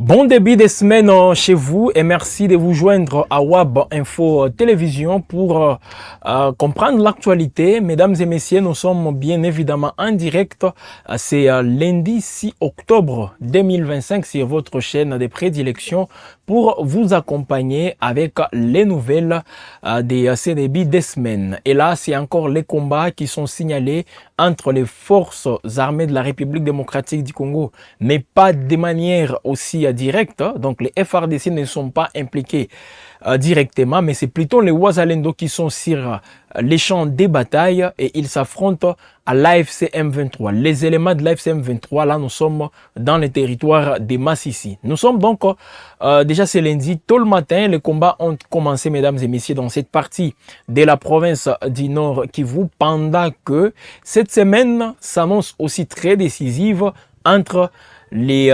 Bon début de semaine chez vous et merci de vous joindre à WAB Info Télévision pour comprendre l'actualité. Mesdames et messieurs, nous sommes bien évidemment en direct. C'est lundi 6 octobre 2025 sur votre chaîne de prédilection pour vous accompagner avec les nouvelles de ces débuts de semaine. Et là, c'est encore les combats qui sont signalés entre les forces armées de la République démocratique du Congo, mais pas de manière aussi directe. Donc les FARDC ne sont pas impliqués directement, mais c'est plutôt les Wazalendo qui sont sur les champs des batailles et ils s'affrontent à l'AFC M23. Les éléments de l'AFC M23, là nous sommes dans le territoire de Massissi. Nous sommes donc déjà ce lundi, tôt le matin, les combats ont commencé, mesdames et messieurs, dans cette partie de la province du Nord Kivu, pendant que cette semaine s'annonce aussi très décisive entre les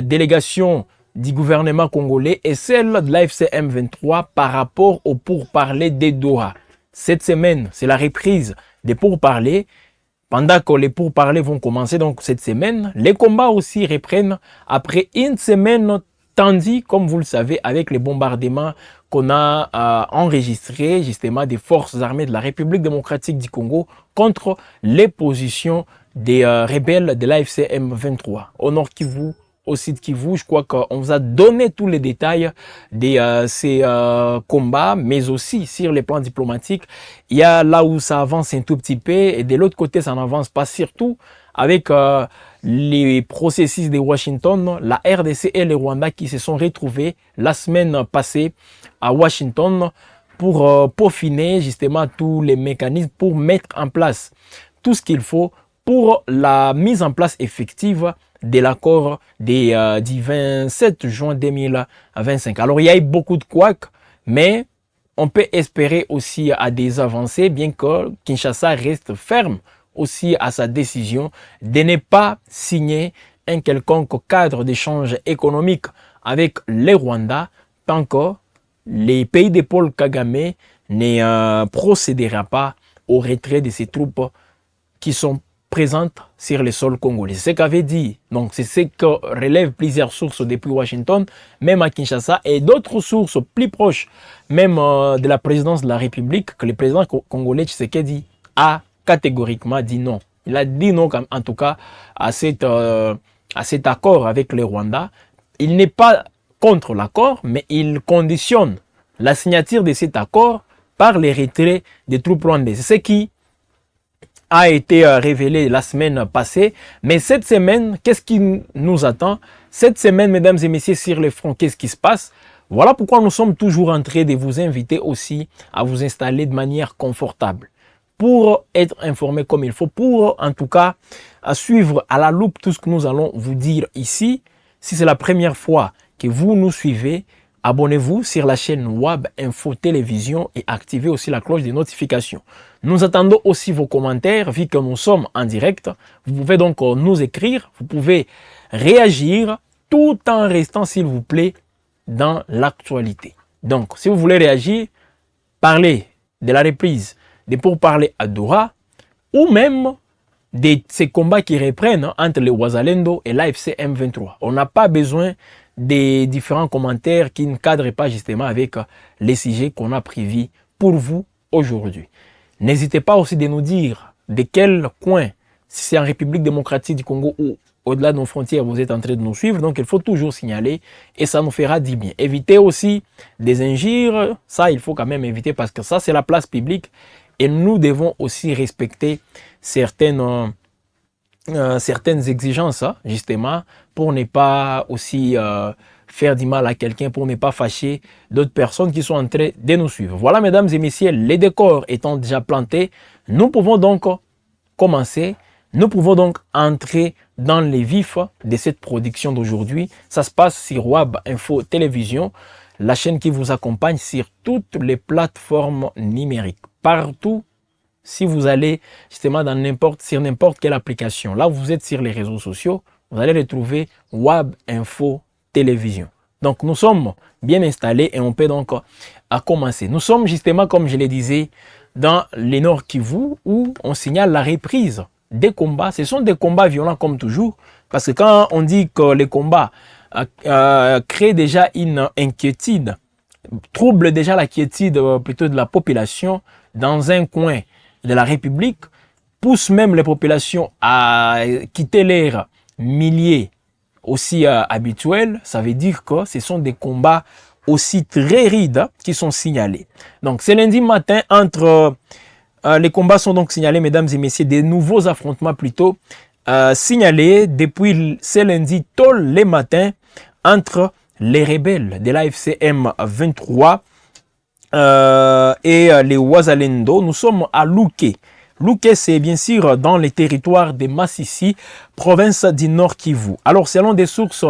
délégations du gouvernement congolais et celle de l'AFC M23 par rapport aux pourparlers des Doha. Cette semaine, c'est la reprise des pourparlers. Pendant que les pourparlers vont commencer donc cette semaine, les combats aussi reprennent après une semaine tendue, comme vous le savez, avec les bombardements qu'on a enregistrés justement des forces armées de la République démocratique du Congo contre les positions des rebelles de l'AFC M23 au Nord Kivu. Au sud Kivu, je crois qu'on vous a donné tous les détails de ces combats, mais aussi sur les plans diplomatiques. Il y a là où ça avance un tout petit peu et de l'autre côté, ça n'avance pas, surtout avec les processus de Washington, la RDC et le Rwanda qui se sont retrouvés la semaine passée à Washington pour peaufiner justement tous les mécanismes pour mettre en place tout ce qu'il faut pour la mise en place effective de l'accord du 27 juin 2025. Alors, il y a eu beaucoup de couacs, mais on peut espérer aussi à des avancées, bien que Kinshasa reste ferme aussi à sa décision de ne pas signer un quelconque cadre d'échange économique avec les Rwandais tant que les pays de Paul Kagame ne procédera pas au retrait de ces troupes qui sont présente sur le sol congolais. C'est ce qu'avait dit, donc c'est ce que relèvent plusieurs sources depuis Washington, même à Kinshasa, et d'autres sources plus proches, même de la présidence de la République, que le président congolais Tshisekedi a catégoriquement dit non. Il a dit non, en tout cas, à cet accord avec les Rwandais. Il n'est pas contre l'accord, mais il conditionne la signature de cet accord par les retraits des troupes rwandaises. C'est ce qui a été révélé la semaine passée. Mais cette semaine, qu'est-ce qui nous attend? Cette semaine, mesdames et messieurs, sur le front, qu'est-ce qui se passe? Voilà pourquoi nous sommes toujours en train de vous inviter aussi à vous installer de manière confortable pour être informé comme il faut, pour en tout cas à suivre à la loupe tout ce que nous allons vous dire ici. Si c'est la première fois que vous nous suivez, abonnez-vous sur la chaîne WAB Info Télévision et activez aussi la cloche de notification. Nous attendons aussi vos commentaires, vu que nous sommes en direct. Vous pouvez donc nous écrire, vous pouvez réagir tout en restant, s'il vous plaît, dans l'actualité. Donc, si vous voulez réagir, parlez de la reprise des pourparlers à Doha ou même de ces combats qui reprennent entre les Wazalendo et l'AFC M23. On n'a pas besoin des différents commentaires qui ne cadrent pas justement avec les sujets qu'on a prévus pour vous aujourd'hui. N'hésitez pas aussi de nous dire de quel coin, si c'est en République démocratique du Congo ou au-delà de nos frontières, vous êtes en train de nous suivre. Donc, il faut toujours signaler et ça nous fera du bien. Évitez aussi des injures. Ça, il faut quand même éviter parce que ça, c'est la place publique et nous devons aussi respecter certaines exigences, justement, pour ne pas aussi faire du mal à quelqu'un, pour ne pas fâcher d'autres personnes qui sont en train de nous suivre. Voilà, mesdames et messieurs, les décors étant déjà plantés, nous pouvons donc commencer, nous pouvons donc entrer dans les vifs de cette production d'aujourd'hui. Ça se passe sur WAB Info Télévision, la chaîne qui vous accompagne sur toutes les plateformes numériques, partout. Si vous allez justement sur n'importe quelle application, là vous êtes sur les réseaux sociaux, vous allez retrouver WAB Info Télévision. Donc nous sommes bien installés et on peut donc commencer. Nous sommes justement, comme je le disais, dans le Nord Kivu où on signale la reprise des combats. Ce sont des combats violents comme toujours, parce que quand on dit que les combats crée déjà une inquiétude, trouble déjà la quiétude plutôt de la population dans un coin de la République, pousse même les populations à quitter l'air milliers aussi habituels. Ça veut dire que ce sont des combats aussi très rides qui sont signalés. Donc c'est lundi matin entre... les combats sont donc signalés, mesdames et messieurs, des nouveaux affrontements plutôt signalés depuis ce lundi tôt les matins entre les rebelles de l'AFC M23 et les Wazalendo. Nous sommes à Louké. Louké, c'est bien sûr dans les territoires de Massissi, province du Nord Kivu. Alors, selon des sources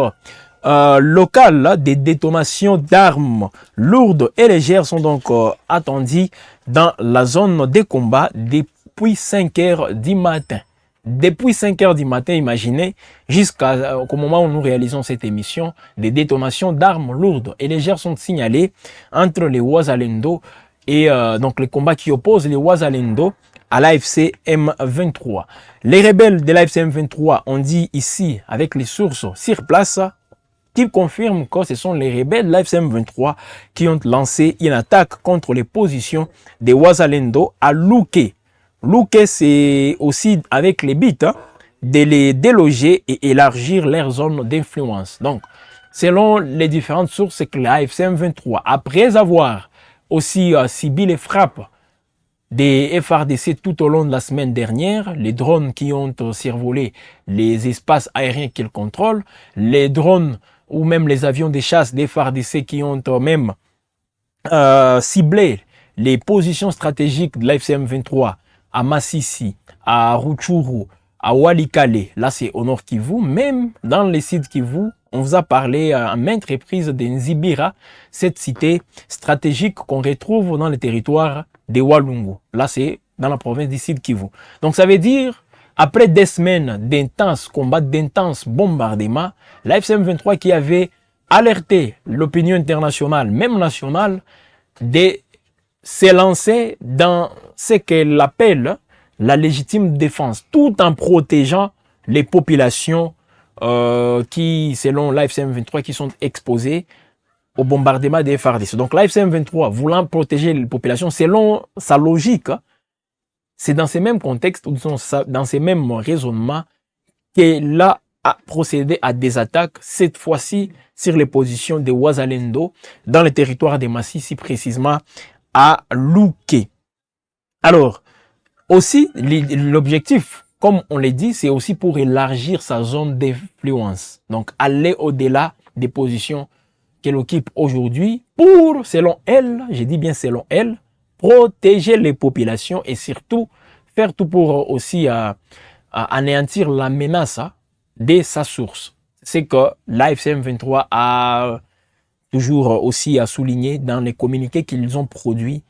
locales, des détonations d'armes lourdes et légères sont donc attendues dans la zone des combats depuis 5 heures du matin. Depuis 5 heures du matin, imaginez, jusqu'au moment où nous réalisons cette émission, des détonations d'armes lourdes et légères sont signalées entre les Wazalendo et donc les combats qui opposent les Wazalendo à l'AFC M23. Les rebelles de l'AFC M23 ont dit ici, avec les sources sur place, qu'ils confirment que ce sont les rebelles de l'AFC M23 qui ont lancé une attaque contre les positions des Wazalendo à Louké. Louké, c'est aussi avec les buts de les déloger et élargir leur zone d'influence. Donc, selon les différentes sources, c'est que l'AFC M23, après avoir aussi subi les frappes des FARDC tout au long de la semaine dernière, les drones qui ont survolé les espaces aériens qu'ils contrôlent, les drones ou même les avions de chasse des FARDC qui ont même ciblé les positions stratégiques de l'AFC M23 à Massissi, à Rutshuru, à Walikale, là c'est au nord Kivu, même dans les sites Kivu, on vous a parlé à maintes reprises de Nzibira, cette cité stratégique qu'on retrouve dans le territoire de Walungu. Là c'est dans la province du Sud Kivu. Donc ça veut dire, après des semaines d'intenses combats, d'intenses bombardements, l'AFC M23 qui avait alerté l'opinion internationale, même nationale, de s'est lancé dans ce qu'elle appelle la légitime défense, tout en protégeant les populations qui, selon l'AFC M23, qui sont exposées au bombardement des FARDC. Donc l'AFC M23, voulant protéger les populations, selon sa logique, c'est dans ces mêmes contextes, ou dans ces mêmes raisonnements, qu'elle a procédé à des attaques, cette fois-ci sur les positions de Wazalendo, dans le territoire de Massissi, précisément à Louké. Alors, aussi, l'objectif, comme on l'a dit, c'est aussi pour élargir sa zone d'influence. Donc, aller au-delà des positions qu'elle occupe aujourd'hui pour, selon elle, je dis bien selon elle, protéger les populations et surtout faire tout pour aussi anéantir la menace de sa source. C'est que l'AFC M23 a toujours aussi à souligner dans les communiqués qu'ils ont produits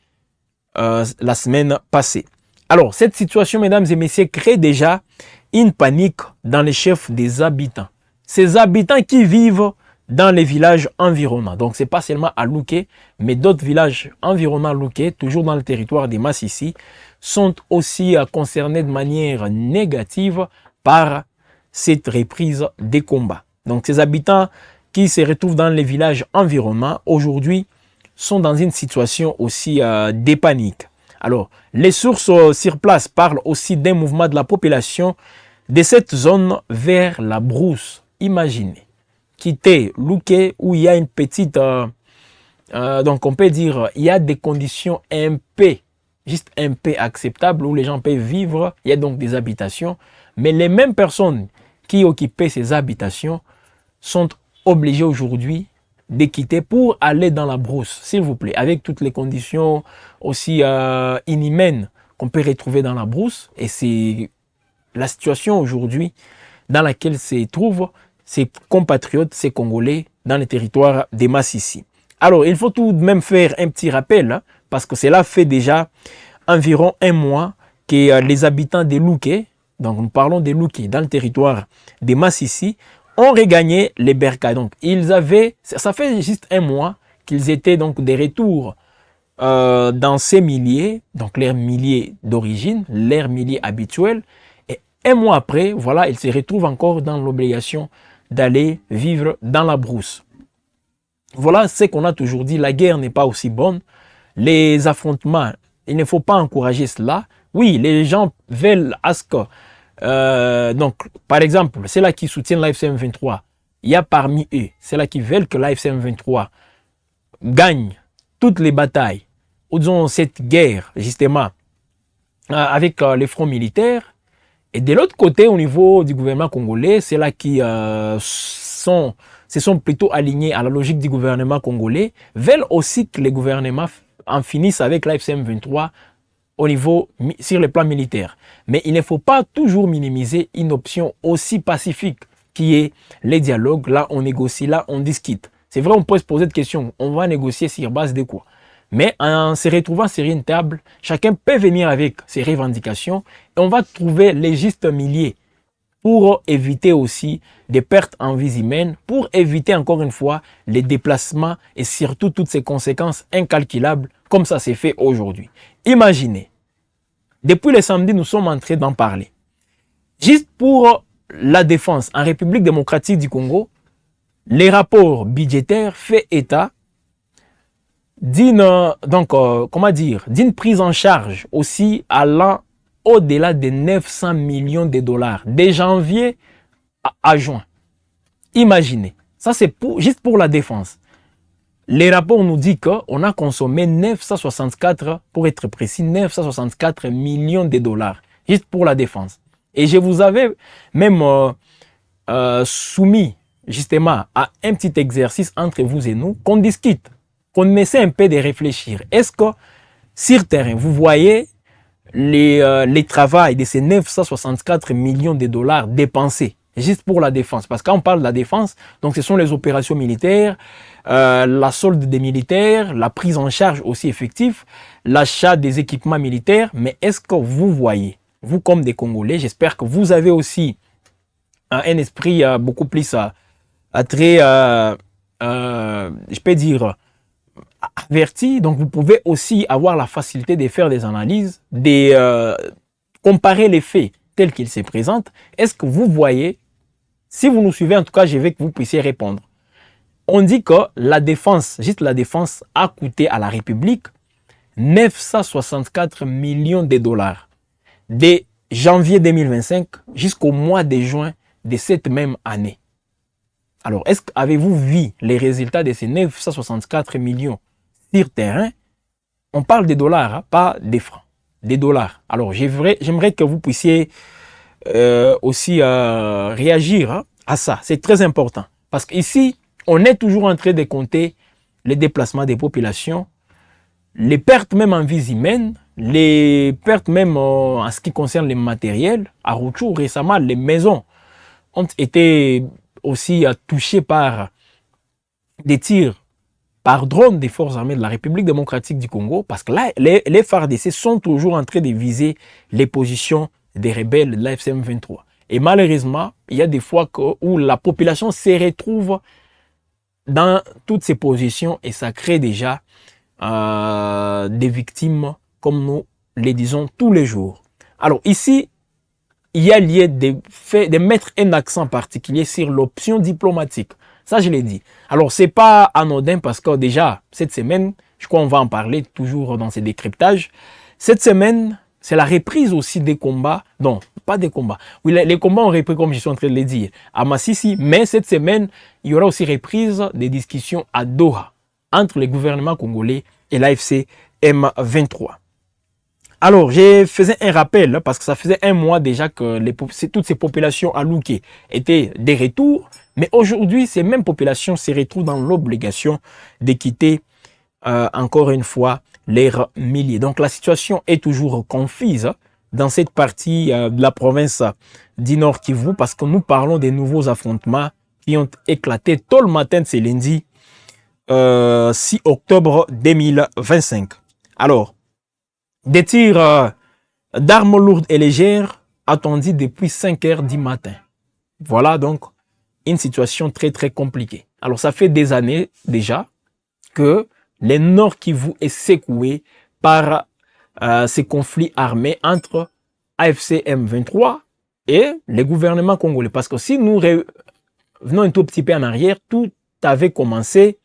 la semaine passée. Alors, cette situation, mesdames et messieurs, crée déjà une panique dans les chefs des habitants. Ces habitants qui vivent dans les villages environnants. Donc, ce n'est pas seulement à Louké, mais d'autres villages environnants à Louké, toujours dans le territoire des Massissi, sont aussi concernés de manière négative par cette reprise des combats. Donc, ces habitants qui se retrouvent dans les villages environnants, aujourd'hui, sont dans une situation aussi de panique. Alors, les sources sur place parlent aussi d'un mouvement de la population de cette zone vers la brousse. Imaginez, quitter Louké où il y a une petite... donc, on peut dire, il y a des conditions un peu, juste un peu acceptables où les gens peuvent vivre. Il y a donc des habitations. Mais les mêmes personnes qui occupaient ces habitations sont obligées aujourd'hui de quitter pour aller dans la brousse, s'il vous plaît, avec toutes les conditions aussi inhumaines qu'on peut retrouver dans la brousse. Et c'est la situation aujourd'hui dans laquelle se trouvent ces compatriotes, ces Congolais, dans les territoires des Massissi. Alors, il faut tout de même faire un petit rappel, hein, parce que cela fait déjà environ un mois que les habitants de Louké, donc nous parlons de Louké, dans le territoire des Massissi, ont regagné les bercails. Donc, ils avaient, ça fait juste un mois qu'ils étaient donc de retour dans ces milliers, donc leurs milliers d'origine, leurs milliers habituels. Et un mois après, voilà, ils se retrouvent encore dans l'obligation d'aller vivre dans la brousse. Voilà ce qu'on a toujours dit, la guerre n'est pas aussi bonne. Les affrontements, il ne faut pas encourager cela. Oui, les gens veulent à ce que, donc, par exemple, c'est là qui soutiennent l'AFC M23. Il y a parmi eux, c'est là qui veulent que l'AFC M23 gagne toutes les batailles, ou disons cette guerre, justement, avec les fronts militaires. Et de l'autre côté, au niveau du gouvernement congolais, c'est là qui se sont plutôt alignés à la logique du gouvernement congolais, veulent aussi que les gouvernements en finissent avec l'AFC M23 au niveau, sur le plan militaire. Mais il ne faut pas toujours minimiser une option aussi pacifique qui est les dialogues. Là, on négocie, là, on discute. C'est vrai, on peut se poser des questions. On va négocier sur base de quoi? Mais en se retrouvant sur une table, chacun peut venir avec ses revendications et on va trouver les justes milieux pour éviter aussi des pertes en vies humaines, pour éviter encore une fois les déplacements et surtout toutes ces conséquences incalculables comme ça s'est fait aujourd'hui. Imaginez, depuis le samedi, nous sommes en train d'en parler. Juste pour la défense en République démocratique du Congo, les rapports budgétaires fait état d'une d'une prise en charge aussi allant au-delà de 900 millions de dollars de janvier à juin. Imaginez, ça c'est juste pour la défense. Les rapports nous disent qu'on a consommé 964, pour être précis, 964 millions de dollars juste pour la défense. Et je vous avais même soumis justement à un petit exercice entre vous et nous, qu'on discute, qu'on essaie un peu de réfléchir. Est-ce que sur terrain, vous voyez les travails de ces 964 millions de dollars dépensés juste pour la défense? Parce que quand on parle de la défense, donc ce sont les opérations militaires, la solde des militaires, la prise en charge aussi effective, l'achat des équipements militaires. Mais est-ce que vous voyez, vous comme des Congolais, j'espère que vous avez aussi un esprit beaucoup plus très, je peux dire, averti, donc vous pouvez aussi avoir la facilité de faire des analyses, de comparer les faits tels qu'ils se présentent. Est-ce que vous voyez, si vous nous suivez, en tout cas, je veux que vous puissiez répondre. On dit que la défense, juste la défense, a coûté à la République 964 millions de dollars de janvier 2025 jusqu'au mois de juin de cette même année. Alors, est-ce qu'avez-vous vu les résultats de ces 964 millions sur terrain? On parle des dollars, hein, pas des francs, des dollars. Alors, j'aimerais que vous puissiez aussi réagir hein, à ça. C'est très important. Parce qu'ici, on est toujours en train de compter les déplacements des populations, les pertes même en vies humaines, les pertes même en ce qui concerne les matériels. À Rutshuru, récemment, les maisons ont été aussi touchées par des tirs par drone des forces armées de la République démocratique du Congo, parce que là, les FARDC sont toujours en train de viser les positions des rebelles de l'AFC M23. Et malheureusement, il y a des fois où la population se retrouve dans toutes ces positions et ça crée déjà des victimes, comme nous les disons tous les jours. Alors ici, il y a lieu de mettre un accent particulier sur l'option diplomatique. Ça, je l'ai dit. Alors, c'est pas anodin parce que déjà, cette semaine, je crois qu'on va en parler toujours dans ces décryptages. Cette semaine, c'est la reprise aussi des combats. Non, pas des combats. Oui, les combats ont repris, comme je suis en train de le dire, à Massissi. Mais cette semaine, il y aura aussi reprise des discussions à Doha entre le gouvernement congolais et l'AFC M23. Alors, je faisais un rappel, parce que ça faisait un mois déjà que toutes ces populations à Louké étaient de retour. Mais aujourd'hui, ces mêmes populations se retrouvent dans l'obligation de quitter encore une fois leurs milliers. Donc, la situation est toujours confuse dans cette partie de la province du Nord Kivu, parce que nous parlons des nouveaux affrontements qui ont éclaté tôt le matin de ce lundi 6 octobre 2025. Alors, des tirs d'armes lourdes et légères attendus depuis 5 heures du matin. Voilà donc une situation très très compliquée. Alors ça fait des années déjà que le Nord Kivu est secoué par ces conflits armés entre AFC M23 et le gouvernement congolais. Parce que si nous venons un tout petit peu en arrière, tout avait commencé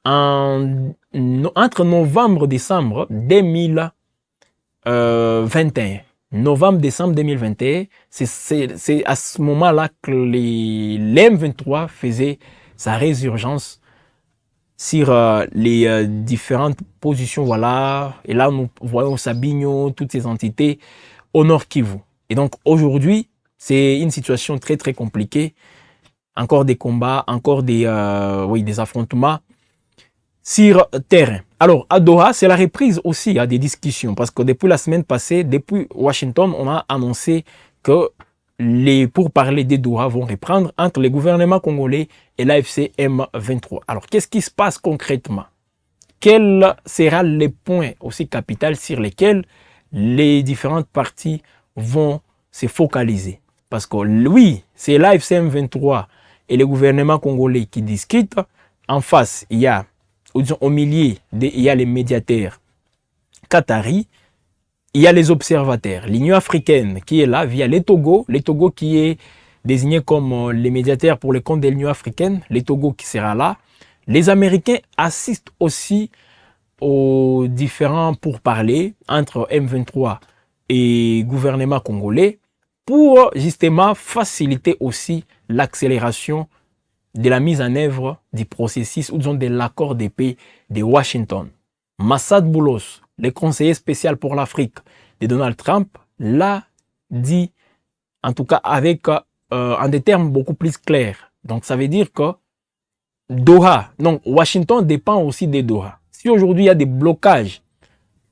entre novembre et décembre 2021. Novembre-décembre 2021, c'est à ce moment-là que l'M23 faisait sa résurgence sur les différentes positions, voilà. Et là, nous voyons Sabinho, toutes ces entités au Nord Kivu. Et donc, aujourd'hui, c'est une situation très, très compliquée. Encore des combats, encore des affrontements sur terrain. Alors, à Doha, c'est la reprise aussi des discussions, parce que depuis la semaine passée, depuis Washington, on a annoncé que les pourparlers de Doha vont reprendre entre les gouvernements congolais et l'AFC M23. Alors, qu'est-ce qui se passe concrètement? Quels seront les points aussi capitaux sur lesquels les différentes parties vont se focaliser? Parce que oui, c'est l'AFC M23 et le gouvernement congolais qui discutent. En face, il y a au milieu, il y a les médiateurs qataris, il y a les observateurs, l'Union africaine qui est là via les Togo qui est désigné comme les médiateurs pour le compte de l'Union africaine, les Togo qui sera là. Les Américains assistent aussi aux différents pourparlers entre M23 et gouvernement congolais pour justement faciliter aussi l'accélération de la mise en œuvre du processus ou disons de l'accord de paix de Washington. Massad Boulos, le conseiller spécial pour l'Afrique de Donald Trump, l'a dit, en tout cas avec en des termes beaucoup plus clairs. Donc ça veut dire que Doha, donc Washington dépend aussi de Doha. Si aujourd'hui il y a des blocages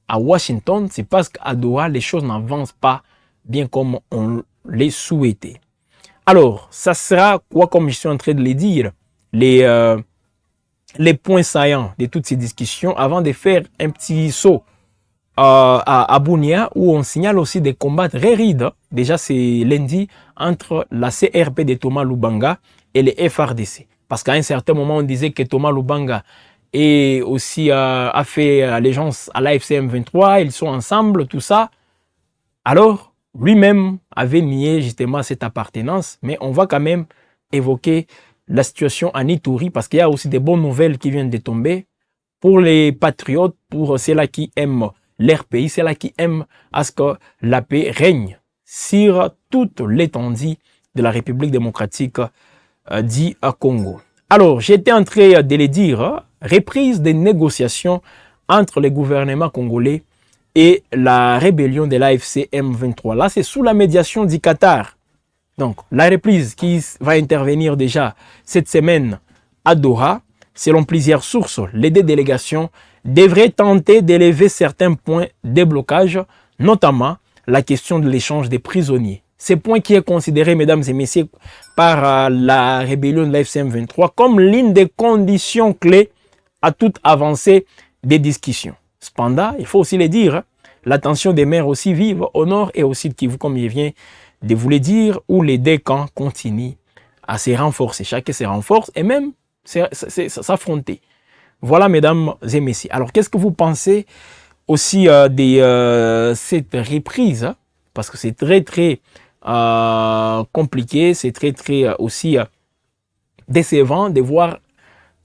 à Washington, c'est parce qu'à Doha, les choses n'avancent pas bien comme on les souhaitait. Alors, ça sera quoi, comme je suis en train de le dire, les points saillants de toutes ces discussions avant de faire un petit saut à Bunia où on signale aussi des combats très rides. Déjà, c'est lundi entre la CRP de Thomas Lubanga et les FRDC. Parce qu'à un certain moment, on disait que Thomas Lubanga et aussi a fait allégeance à l'AFC M23, ils sont ensemble, tout ça. Alors, lui-même avait nié justement cette appartenance, mais on va quand même évoquer la situation en Ituri parce qu'il y a aussi des bonnes nouvelles qui viennent de tomber pour les patriotes, pour ceux-là qui aiment leur pays, ceux-là qui aiment à ce que la paix règne sur toute l'étendue de la République démocratique dit Congo. Alors, j'étais en train de le dire, reprise des négociations entre les gouvernements congolais et la rébellion de l'AFC M23. Là, c'est sous la médiation du Qatar. Donc, la reprise qui va intervenir déjà cette semaine à Doha, selon plusieurs sources, les deux délégations devraient tenter d'élever certains points de blocage, notamment la question de l'échange des prisonniers. Ce point qui est considéré, mesdames et messieurs, par la rébellion de l'AFC M23 comme l'une des conditions clés à toute avancée des discussions. Cependant, il faut aussi le dire, la tension des mers aussi vive au nord et au sud Kivu, comme il vient de vous le dire, où les deux camps continuent à se renforcer. Chacun se renforce et même s'affronter. Voilà, mesdames et messieurs. Alors, qu'est-ce que vous pensez aussi de cette reprise? Parce que c'est très, très compliqué, c'est très, très aussi décevant de voir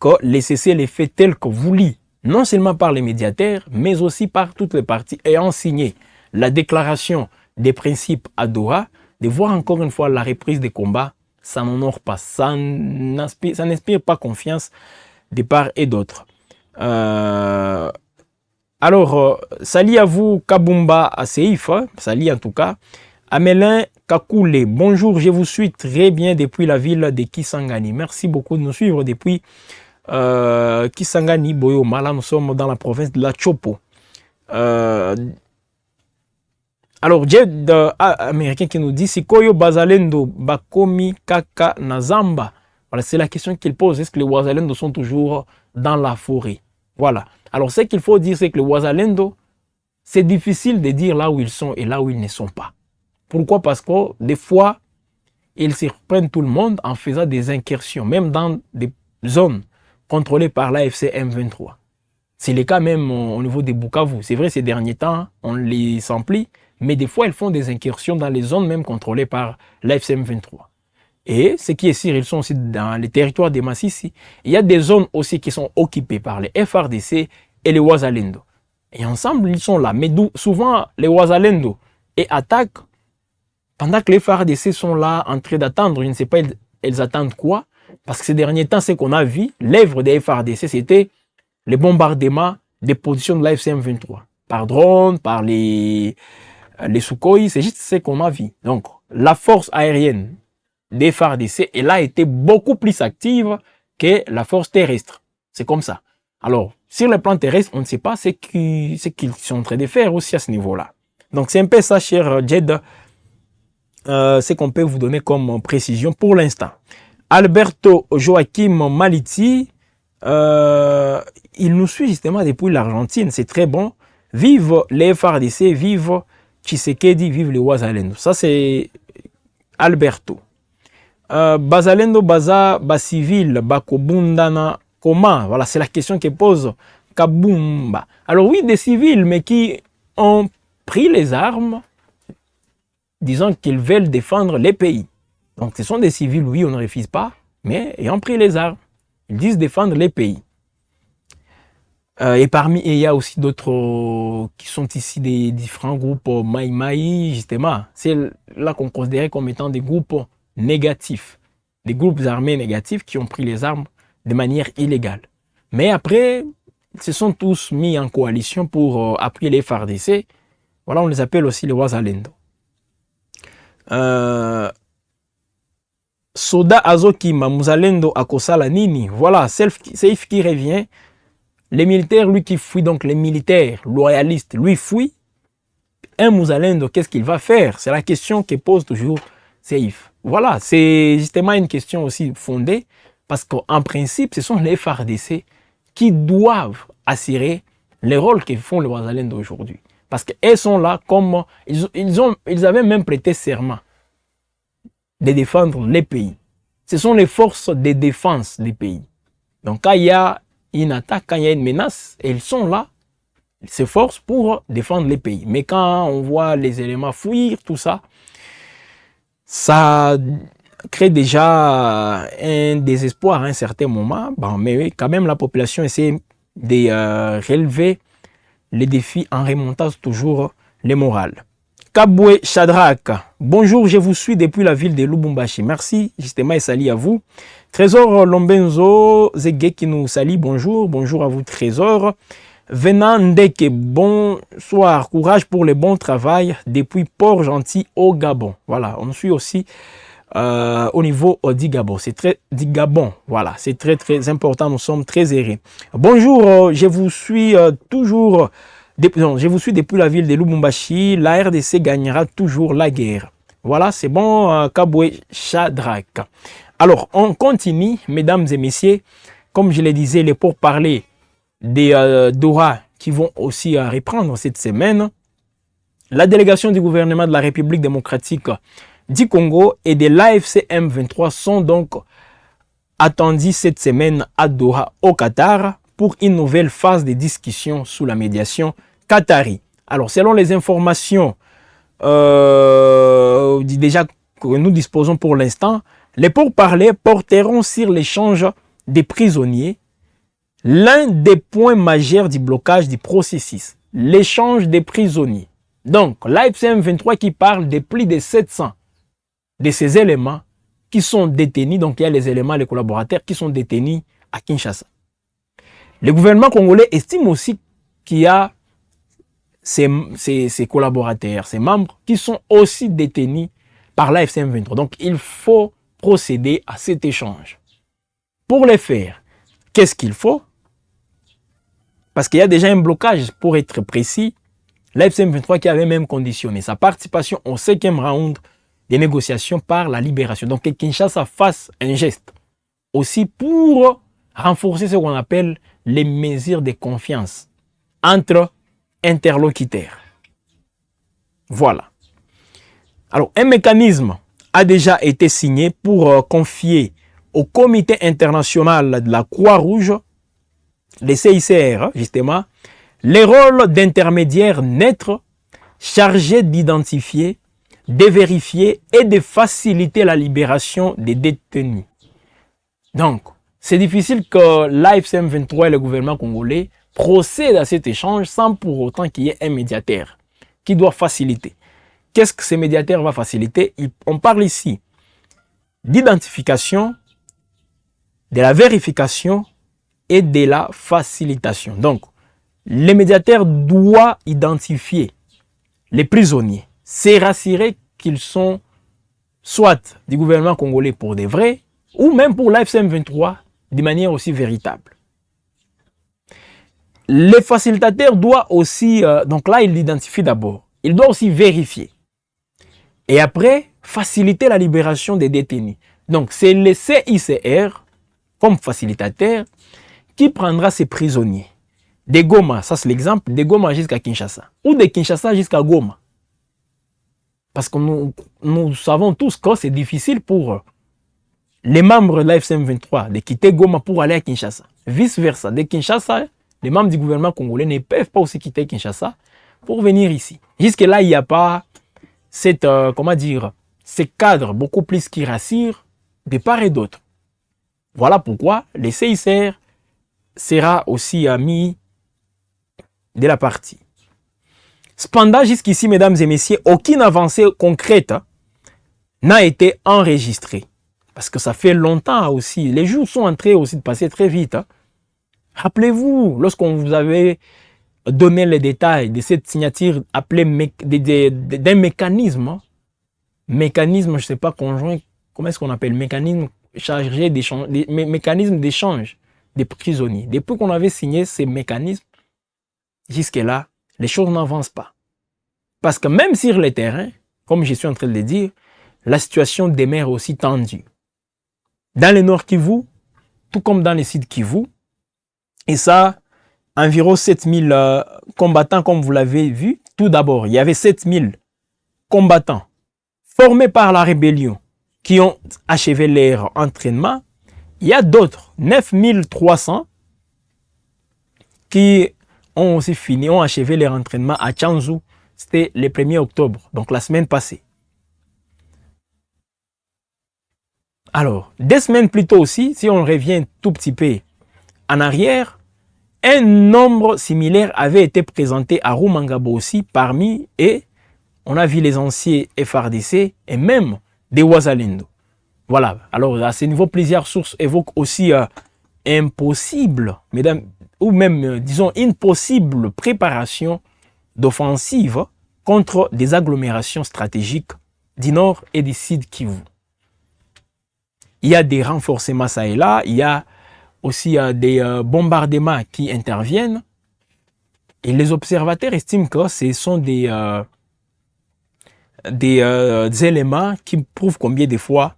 que les cessez-le-feu tel que voulu, non seulement par les médiateurs, mais aussi par toutes les parties ayant signé la déclaration des principes à Doha, de voir encore une fois la reprise des combats, ça n'honore pas, ça n'inspire pas confiance de part et d'autre. Salut à vous Kabumba Aseif, salut en tout cas. Amelin Kakoule, bonjour, je vous suis très bien depuis la ville de Kisangani. Merci beaucoup de nous suivre depuis Kisangani, Boyoma. Là, nous sommes dans la province de la Chopo. Alors, Jed américain qui nous dit si Koyo Bazalendo Bakomi Kaka Nazamba. Voilà, c'est la question qu'il pose. Est-ce que les Wazalendo sont toujours dans la forêt? Voilà. Alors, ce qu'il faut dire, c'est que les Wazalendo, c'est difficile de dire là où ils sont et là où ils ne sont pas. Pourquoi? Parce que des fois, ils surprennent tout le monde en faisant des incursions, même dans des zones contrôlées par l'AFC M23. C'est le cas même au niveau des Bukavu. C'est vrai, ces derniers temps, on les emplit, mais des fois, ils font des incursions dans les zones même contrôlées par l'AFC M23. Et ce qui est sûr, ils sont aussi dans les territoires des Massissi. Il y a des zones aussi qui sont occupées par les FRDC et les Wazalendo. Et ensemble, ils sont là. Mais souvent, les Wazalendo attaquent pendant que les FRDC sont là en train d'attendre. Je ne sais pas, elles attendent quoi. Parce que ces derniers temps, ce qu'on a vu, l'œuvre des FRDC, c'était les bombardements des positions de la FCM23. Par drone, par les Sukhoi, c'est juste ce qu'on a vu. Donc, la force aérienne des FARDC, elle a été beaucoup plus active que la force terrestre. C'est comme ça. Alors, sur le plan terrestre, on ne sait pas ce qu'ils sont en train de faire aussi à ce niveau-là. Donc, c'est un peu ça, cher Jed, ce qu'on peut vous donner comme précision pour l'instant. Alberto Joachim Maliti, il nous suit justement depuis l'Argentine, c'est très bon. Vive les FARDC, vive Tshisekedi, vive les Wazalendo. Ça, c'est Alberto. Bazalendo, Baza, Basivil, Bakobundana, comment? Voilà, c'est la question que pose Kabumba. Alors oui, des civils, mais qui ont pris les armes, disant qu'ils veulent défendre les pays. Donc ce sont des civils, oui, on ne refuse pas, mais ayant pris les armes, ils disent défendre les pays. Et parmi eux, il y a aussi d'autres qui sont ici des différents groupes Maï Maï, justement. C'est là qu'on considère comme étant des groupes négatifs, des groupes armés négatifs qui ont pris les armes de manière illégale. Mais après, ils se sont tous mis en coalition pour appuyer les FARDC. Voilà, on les appelle aussi les Wazalendo. Soda Azokima, Muzalendo Akosala Nini. Voilà, Safe qui revient. Les militaires, lui qui fuit, donc les militaires loyalistes, lui fuit. Un Muzalendo, qu'est-ce qu'il va faire? C'est la question que pose toujours Safe. Voilà, c'est justement une question aussi fondée, parce qu'en principe, ce sont les FARDC qui doivent assurer les rôles que font les Wazalendo aujourd'hui. Parce qu'elles sont là comme... Ils avaient même prêté serment de défendre les pays. Ce sont les forces de défense des pays. Donc quand il y a une attaque, quand il y a une menace, elles sont là, elles s'efforcent pour défendre les pays. Mais quand on voit les éléments fuir, tout ça, ça crée déjà un désespoir à un certain moment. Bon, mais quand même, la population essaie de relever les défis en remontant toujours les morales. Kabwe Shadrach, bonjour, je vous suis depuis la ville de Lubumbashi. Merci, justement, et salut à vous. Trésor Lombenzo Zege qui nous salue, bonjour, bonjour à vous, Trésor. Venant Ndeke, bonsoir, courage pour le bon travail depuis Port-Gentil au Gabon. Voilà, on suit aussi au niveau du Gabon. C'est très du Gabon, voilà, c'est très très important, nous sommes très heureux. Bonjour, je vous suis toujours... je vous suis depuis la ville de Lubumbashi. La RDC gagnera toujours la guerre. Voilà, c'est bon, Kabwe Shadrach. Alors, on continue, mesdames et messieurs. Comme je le disais, les pourparlers des Doha qui vont aussi reprendre cette semaine. La délégation du gouvernement de la République démocratique du Congo et de l'AFC M23 sont donc attendus cette semaine à Doha, au Qatar, pour une nouvelle phase de discussion sous la médiation qatari. Alors, selon les informations déjà que nous disposons pour l'instant, les pourparlers porteront sur l'échange des prisonniers, l'un des points majeurs du blocage du processus, l'échange des prisonniers. Donc, l'AFC M23 qui parle de plus de 700 de ces éléments qui sont détenus, donc il y a les éléments, les collaborateurs qui sont détenus à Kinshasa. Le gouvernement congolais estime aussi qu'il y a ces collaborateurs, ces membres qui sont aussi détenus par l'AFC M23. Donc, il faut procéder à cet échange. Pour le faire, qu'est-ce qu'il faut? Parce qu'il y a déjà un blocage, pour être précis, l'AFC M23 qui avait même conditionné sa participation au 5e round des négociations par la libération. Donc, que Kinshasa fasse un geste aussi pour renforcer ce qu'on appelle les mesures de confiance entre interlocuteurs. Voilà. Alors, un mécanisme a déjà été signé pour confier au Comité international de la Croix-Rouge, le CICR, justement, les rôles d'intermédiaires neutres chargés d'identifier de vérifier et de faciliter la libération des détenus. Donc, c'est difficile que l'AFC M23 et le gouvernement congolais procèdent à cet échange sans pour autant qu'il y ait un médiateur qui doit faciliter. Qu'est-ce que ce médiateur va faciliter? On parle ici d'identification, de la vérification et de la facilitation. Donc, le médiateur doit identifier les prisonniers, se rassurer qu'ils sont soit du gouvernement congolais pour des vrais, ou même pour l'AFC M23 de manière aussi véritable. Le facilitateur doit aussi, donc là il l'identifie d'abord, il doit aussi vérifier. Et après, faciliter la libération des détenus. Donc c'est le CICR, comme facilitateur, qui prendra ses prisonniers. De Goma, ça c'est l'exemple, de Goma jusqu'à Kinshasa. Ou de Kinshasa jusqu'à Goma. Parce que nous savons tous que c'est difficile pour les membres de l'AFC M23 de quitter Goma pour aller à Kinshasa. Vice versa, de Kinshasa, les membres du gouvernement congolais ne peuvent pas aussi quitter Kinshasa pour venir ici. Jusque-là, il n'y a pas cette, ces cadres beaucoup plus qui rassurent de part et d'autre. Voilà pourquoi le CICR sera aussi ami de la partie. Cependant, jusqu'ici, mesdames et messieurs, aucune avancée concrète n'a été enregistrée. Parce que ça fait longtemps aussi. Les jours sont en train aussi de passer très vite. Rappelez-vous, lorsqu'on vous avait donné les détails de cette signature appelée d'un mécanisme, mécanisme, je ne sais pas, conjoint, comment est-ce qu'on appelle, mécanisme chargé d'échange, mécanisme d'échange des prisonniers. Depuis qu'on avait signé ces mécanismes, jusque-là, les choses n'avancent pas. Parce que même sur le terrain, comme je suis en train de le dire, la situation demeure aussi tendue. Dans le Nord Kivu, tout comme dans le Sud Kivu, et ça, environ 7000 combattants, comme vous l'avez vu. Tout d'abord, il y avait 7000 combattants formés par la rébellion qui ont achevé leur entraînement. Il y a d'autres, 9300, qui ont aussi fini, ont achevé leur entraînement à Tchanzu. C'était le 1er octobre, donc la semaine passée. Alors, 2 semaines plus tôt aussi, si on revient tout petit peu en arrière, un nombre similaire avait été présenté à Rumangabo aussi parmi, et on a vu les anciens FRDC et même des Wazalendo. Voilà, alors à ce niveau, plusieurs sources évoquent aussi impossible, mesdames, ou même, disons, une possible préparation d'offensive contre des agglomérations stratégiques du Nord et du Sud Kivu. Il y a des renforcements ça et là, il y a aussi des bombardements qui interviennent. Et les observateurs estiment que ce sont des éléments qui prouvent combien de fois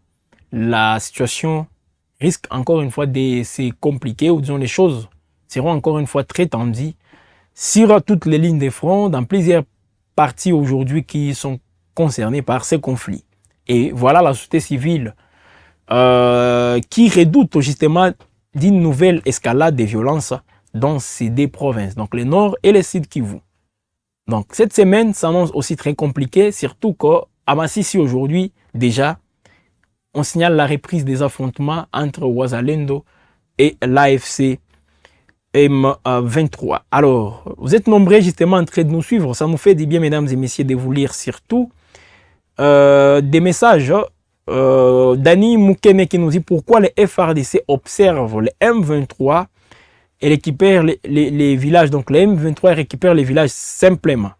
la situation risque encore une fois de se compliquer, ou disons les choses seront encore une fois très tendues sur toutes les lignes de front dans plusieurs parties aujourd'hui qui sont concernées par ces conflits. Et voilà la société civile qui redoute justement d'une nouvelle escalade de violence dans ces 2 provinces, donc le Nord et le Sud Kivu. Donc cette semaine s'annonce aussi très compliquée, surtout qu'à Massissi aujourd'hui, déjà, on signale la reprise des affrontements entre Wazalendo et l'AFC M23. Alors, vous êtes nombreux justement en train de nous suivre, ça nous fait du bien, mesdames et messieurs, de vous lire surtout des messages. Dani Moukene qui nous dit pourquoi les FRDC observent les M23 et récupèrent les villages. Donc les M23 récupèrent les villages simplement.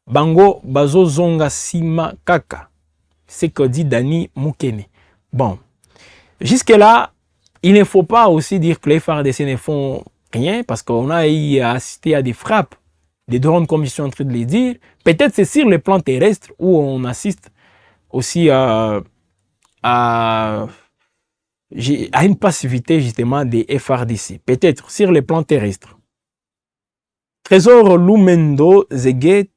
Bango Bazo Zonga Sima Kaka. C'est ce que dit Dani Moukene. Bon, jusque-là, il ne faut pas aussi dire que les FRDC ne font rien parce qu'on a assisté à des frappes, des drones comme je suis en train de le dire. Peut-être c'est sur le plan terrestre où on assiste aussi à une passivité justement des FRDC, peut-être sur les plans terrestres. Trésor Lumendo Zeguet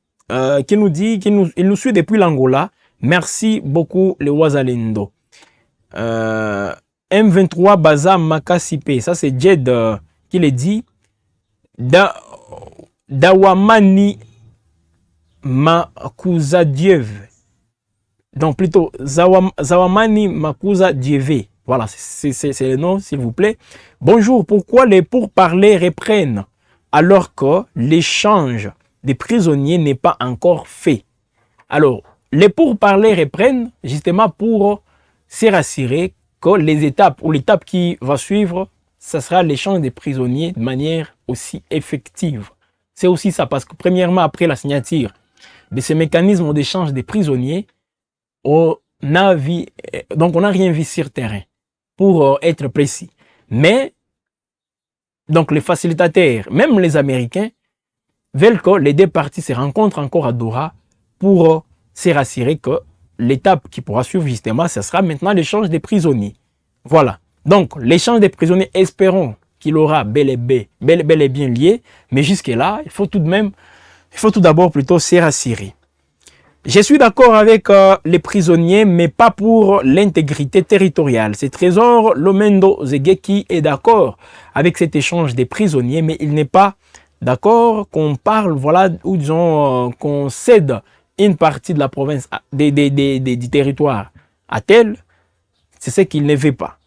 qui nous dit il nous suit depuis l'Angola. Merci beaucoup les Wazalendo. M23 Baza Makasipe, ça c'est Jed qui le dit. Dawamani Makuzadiev. Donc plutôt Zawamani Makuza Dieve. Voilà, c'est le nom, s'il vous plaît. Bonjour, pourquoi les pourparlers reprennent alors que l'échange des prisonniers n'est pas encore fait? Alors, les pourparlers reprennent justement pour se rassurer que les étapes ou l'étape qui va suivre, ce sera l'échange des prisonniers de manière aussi effective. C'est aussi ça, parce que premièrement, après la signature de ce mécanisme d'échange des prisonniers, on n'a rien vu sur terrain, pour être précis. Mais, donc les facilitateurs, même les Américains, veulent que les deux parties se rencontrent encore à Doha pour se rassurer que l'étape qui pourra suivre justement, ce sera maintenant l'échange des prisonniers. Voilà. Donc, l'échange des prisonniers, espérons qu'il aura bel et bien lié, mais jusque-là, il faut tout d'abord plutôt se rassurer. Je suis d'accord avec les prisonniers, mais pas pour l'intégrité territoriale. C'est Trésor Lomendo Zege qui est d'accord avec cet échange des prisonniers, mais il n'est pas d'accord qu'on parle, voilà, ou disons qu'on cède une partie de la province, du territoire à tel, c'est ce qu'il ne veut pas.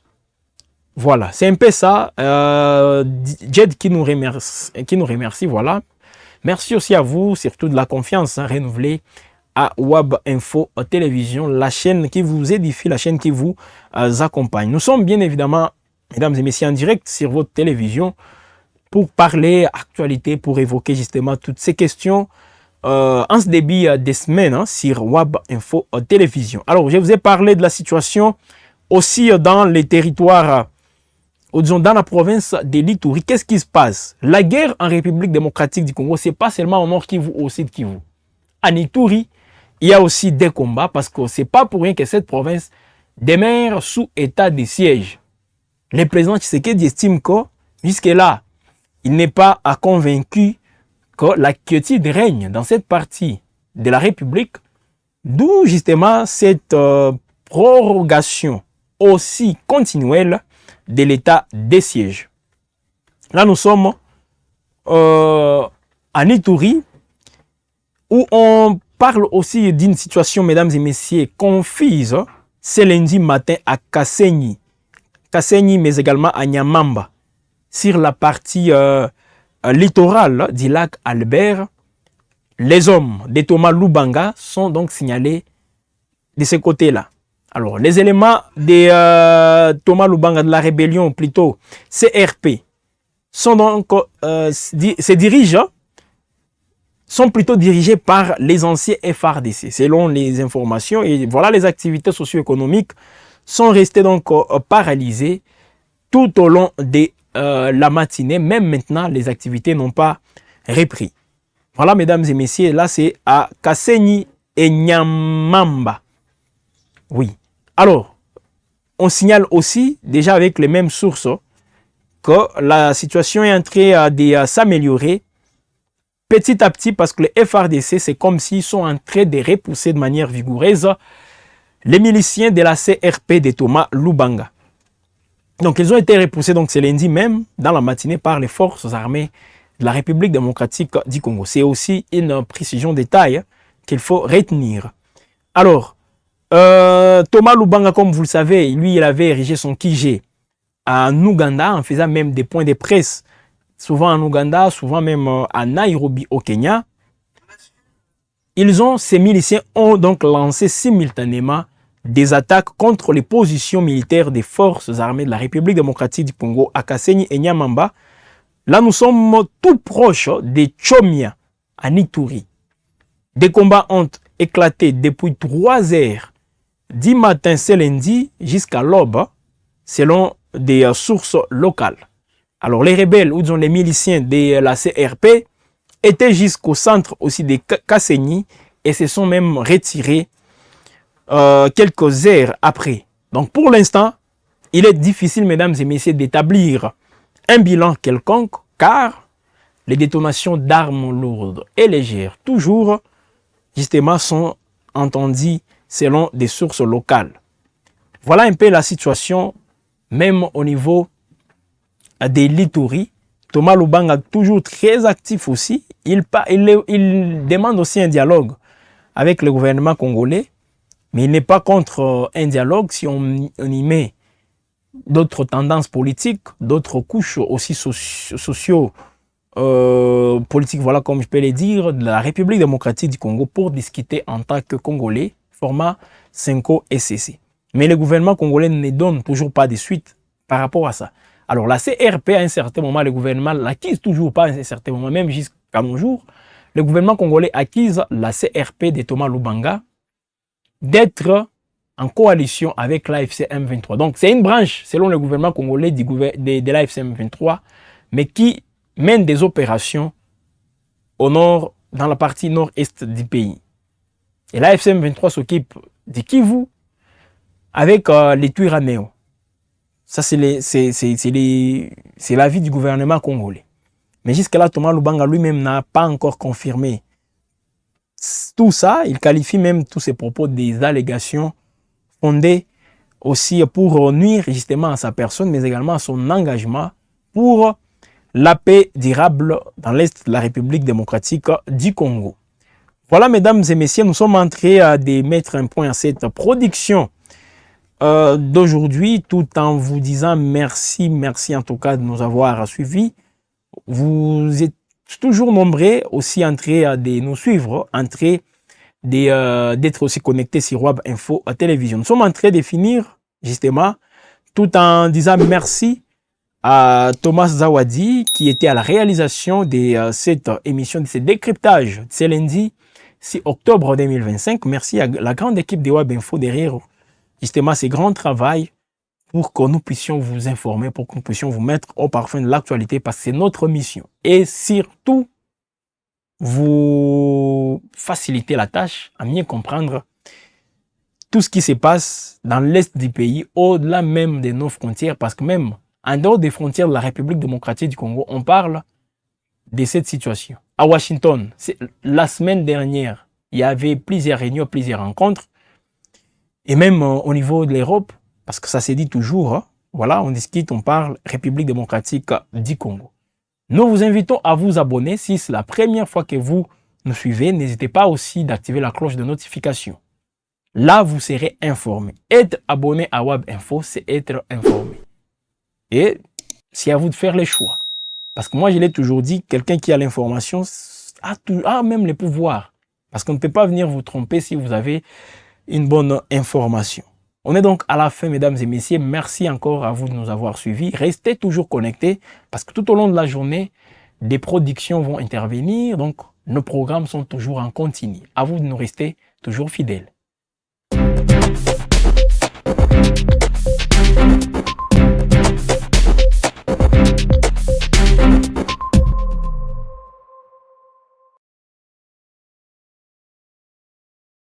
Voilà, c'est un peu ça. Jed qui nous remercie, voilà. Merci aussi à vous, surtout de la confiance renouvelée à WAB Info Télévision, la chaîne qui vous édifie, la chaîne qui vous accompagne. Nous sommes bien évidemment, mesdames et messieurs, en direct sur votre télévision pour parler actualité, pour évoquer justement toutes ces questions en ce début de semaine sur WAB Info Télévision. Alors, je vous ai parlé de la situation aussi dans les territoires, disons dans la province de l'Ituri. Qu'est-ce qui se passe? La guerre en République démocratique du Congo, c'est pas seulement au Nord Kivu, au Sud Kivu. En Ituri, il y a aussi des combats parce que c'est pas pour rien que cette province demeure sous état de siège. Le président Tshisekedi estime que jusque-là, il n'est pas convaincu que la quiétude règne dans cette partie de la République, d'où justement cette prorogation aussi continuelle de l'état de siège. Là, nous sommes en Ituri, où on parle aussi d'une situation, mesdames et messieurs, confuse ce lundi matin à Kasenyi, mais également à Nyamamba, sur la partie littorale du lac Albert. Les hommes de Thomas Lubanga sont donc signalés de ce côté-là. Alors, les éléments de Thomas Lubanga, de la rébellion plutôt, CRP, sont donc, sont plutôt dirigés par les anciens FRDC, selon les informations. Et voilà, les activités socio-économiques sont restées donc paralysées tout au long de la matinée. Même maintenant, les activités n'ont pas repris. Voilà, mesdames et messieurs, là c'est à Kasenyi et Nyamamba. Oui. Alors, on signale aussi, déjà avec les mêmes sources, que la situation est en train de s'améliorer petit à petit, parce que les FRDC, c'est comme s'ils sont en train de repousser de manière vigoureuse les miliciens de la CRP de Thomas Lubanga. Donc, ils ont été repoussés, donc c'est lundi même, dans la matinée, par les forces armées de la République démocratique du Congo. C'est aussi une précision de taille qu'il faut retenir. Alors, Thomas Lubanga, comme vous le savez, lui, il avait érigé son QG en Ouganda, en faisant même des points de presse, souvent en Ouganda, souvent même à Nairobi, au Kenya. Ces miliciens ont donc lancé simultanément des attaques contre les positions militaires des forces armées de la République démocratique du Congo à Kasenyi et Nyamamba. Là, nous sommes tout proches de Chomia, à Ituri. Des combats ont éclaté depuis 3 heures du matin ce lundi jusqu'à l'aube, selon des sources locales. Alors, les rebelles, ou disons les miliciens de la CRP, étaient jusqu'au centre aussi de Kasenyi et se sont même retirés quelques heures après. Donc, pour l'instant, il est difficile, mesdames et messieurs, d'établir un bilan quelconque, car les détonations d'armes lourdes et légères, toujours, justement, sont entendues selon des sources locales. Voilà un peu la situation, même au niveau de l'Ituri. Thomas Lubanga, toujours très actif aussi, il demande aussi un dialogue avec le gouvernement congolais Mais il n'est pas contre un dialogue si on y met d'autres tendances politiques, d'autres couches aussi sociaux, politiques, voilà comme je peux les dire, de la République démocratique du Congo pour discuter en tant que Congolais, format 5O SCC. Mais le gouvernement congolais ne donne toujours pas de suite par rapport à ça. Alors la CRP, à un certain moment, le gouvernement l'acquise toujours pas à un certain moment, même jusqu'à nos jours, le gouvernement congolais acquise la CRP de Thomas Lubanga d'être en coalition avec l'AFC M23. Donc c'est une branche, selon le gouvernement congolais, de l'AFC M23, mais qui mène des opérations au nord, dans la partie nord-est du pays. Et l'AFC M23 s'occupe du Kivu avec les Twiranéo. Ça, c'est l'avis du gouvernement congolais. Mais jusque-là, Thomas Lubanga lui-même n'a pas encore confirmé tout ça. Il qualifie même tous ces propos des allégations fondées aussi pour nuire justement à sa personne, mais également à son engagement pour la paix durable dans l'Est de la République démocratique du Congo. Voilà, mesdames et messieurs, nous sommes en train de mettre un point à cette production d'aujourd'hui, tout en vous disant merci en tout cas de nous avoir suivis. Vous êtes toujours nombreux aussi en train de nous suivre, en train d'être aussi connectés sur Web Info Télévision. Nous sommes en train de finir justement tout en disant merci à Thomas Zawadi qui était à la réalisation de cette émission, de ce décryptage de ce lundi 6 octobre 2025. Merci à la grande équipe de Web Info derrière justement ce grand travail pour que nous puissions vous informer, pour que nous puissions vous mettre au parfum de l'actualité, parce que c'est notre mission. Et surtout, vous faciliter la tâche à mieux comprendre tout ce qui se passe dans l'Est du pays, au-delà même de nos frontières, parce que même en dehors des frontières de la République démocratique du Congo, on parle de cette situation. À Washington, la semaine dernière, il y avait plusieurs réunions, plusieurs rencontres, et même au niveau de l'Europe, parce que ça se dit toujours, hein, voilà, on discute, on parle République démocratique du Congo. Nous vous invitons à vous abonner. Si c'est la première fois que vous nous suivez, n'hésitez pas aussi d'activer la cloche de notification. Là, vous serez informé. Être abonné à Web Info, c'est être informé. Et c'est à vous de faire les choix. Parce que moi, je l'ai toujours dit, quelqu'un qui a l'information a même le pouvoir. Parce qu'on ne peut pas venir vous tromper si vous avez une bonne information. On est donc à la fin, mesdames et messieurs. Merci encore à vous de nous avoir suivis. Restez toujours connectés parce que tout au long de la journée, des productions vont intervenir. Donc, nos programmes sont toujours en continu. À vous de nous rester toujours fidèles.